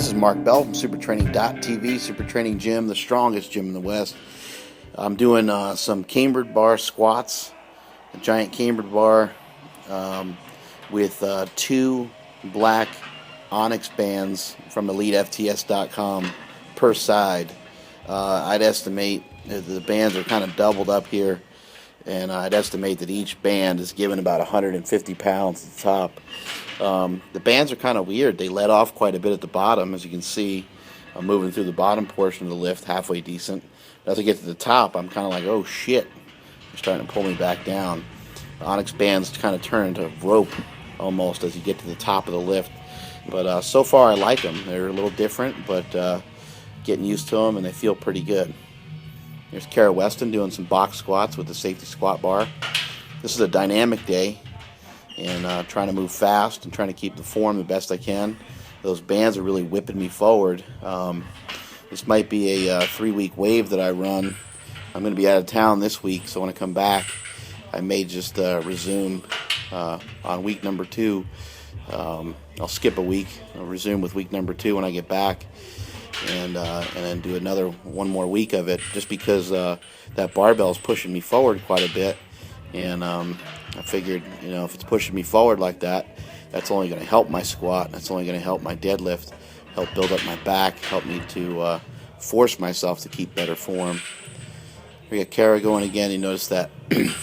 This is Mark Bell from supertraining.tv, Super Training Gym, the strongest gym in the West. I'm doing some cambered bar squats, a giant cambered bar with 2 black onyx bands from EliteFTS.com per side. I'd estimate the bands are kind of doubled up here, and I'd estimate that each band is given about 150 pounds at the top. The bands are kind of weird. They let off quite a bit at the bottom, as you can see. I'm moving through the bottom portion of the lift, halfway decent. As I get to the top, I'm kind of like, oh shit, they're starting to pull me back down. The onyx bands kind of turn into rope almost as you get to the top of the lift. But so far I like them. They're a little different, but getting used to them, and they feel pretty good. There's Cara doing some box squats with the safety squat bar. This is a dynamic day, and trying to move fast and trying to keep the form the best I can. Those bands are really whipping me forward. This might be a 3-week wave that I run. I'm going to be out of town this week, so when I come back, I may just resume on week number 2. I'll skip a week. I'll resume with week number 2 when I get back, and then do one more week of it, just because that barbell is pushing me forward quite a bit. And I figured, if it's pushing me forward like that, that's only going to help my squat. That's only going to help my deadlift, help build up my back, help me to force myself to keep better form. We got Cara going again. You notice that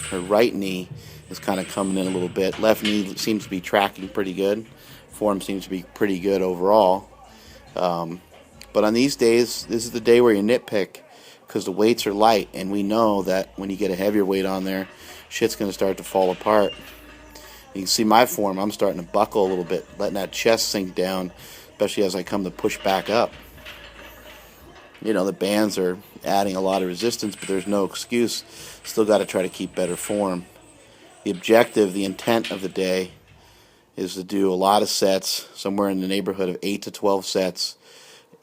her right knee is kind of coming in a little bit. Left knee seems to be tracking pretty good. Form seems to be pretty good overall. But on these days, this is the day where you nitpick, because the weights are light, and we know that when you get a heavier weight on there, shit's going to start to fall apart. You can see my form. I'm starting to buckle a little bit, letting that chest sink down, especially as I come to push back up. The bands are adding a lot of resistance, but there's no excuse. Still got to try to keep better form. The objective, the intent of the day, is to do a lot of sets, somewhere in the neighborhood of 8 to 12 sets,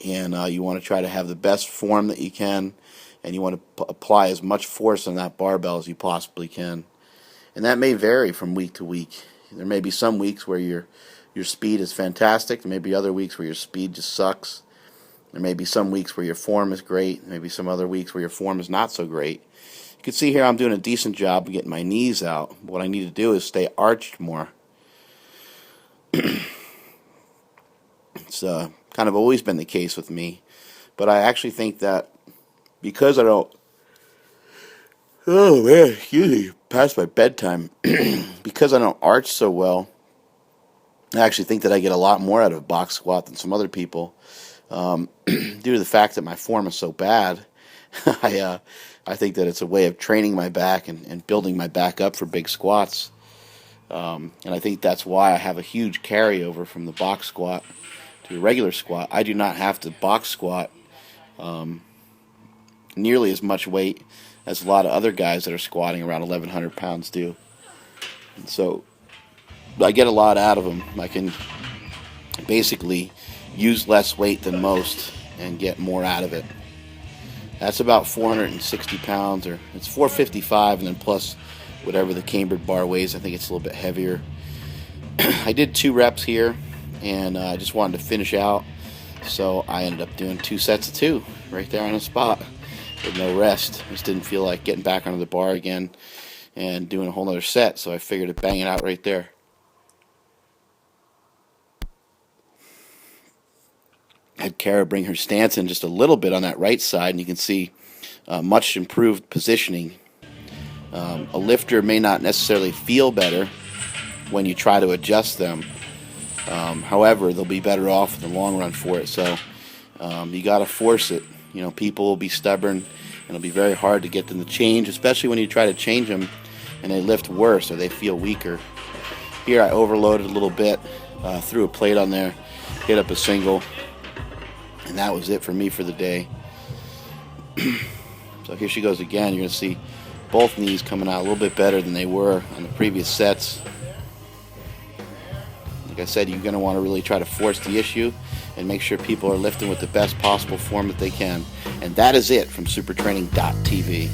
and you want to try to have the best form that you can, and you want to apply as much force on that barbell as you possibly can. And that may vary from week to week. There may be some weeks where your speed is fantastic. There may be other weeks where your speed just sucks. There may be some weeks where your form is great. There may be some other weeks where your form is not so great. You can see here I'm doing a decent job of getting my knees out. What I need to do is stay arched more. It's kind of always been the case with me. But I actually think that because I don't... Oh man, excuse me, past my bedtime. Because I don't arch so well, I actually think that I get a lot more out of a box squat than some other people. Due to the fact that my form is so bad, I think that it's a way of training my back and building my back up for big squats. And I think that's why I have a huge carryover from the box squat to a regular squat. I do not have to box squat nearly as much weight as a lot of other guys that are squatting around 1,100 pounds do. And so I get a lot out of them. I can basically use less weight than most and get more out of it. That's about 460 pounds, or it's 455, and then plus whatever the cambered bar weighs. I think it's a little bit heavier. I did 2 reps here, and I just wanted to finish out, so I ended up doing 2 sets of 2 right there on the spot with no rest. I just didn't feel like getting back onto the bar again and doing a whole other set, so I figured to bang it out right there. I had Cara bring her stance in just a little bit on that right side, and you can see much improved positioning. A lifter may not necessarily feel better when you try to adjust them. However, they'll be better off in the long run for it. So you got to force it. People will be stubborn, and it'll be very hard to get them to change, especially when you try to change them and they lift worse or they feel weaker. Here I overloaded a little bit, threw a plate on there, hit up a single, and that was it for me for the day. So here she goes again. You're going to see both knees coming out a little bit better than they were on the previous sets. Like I said, you're going to want to really try to force the issue and make sure people are lifting with the best possible form that they can. And that is it from supertraining.tv.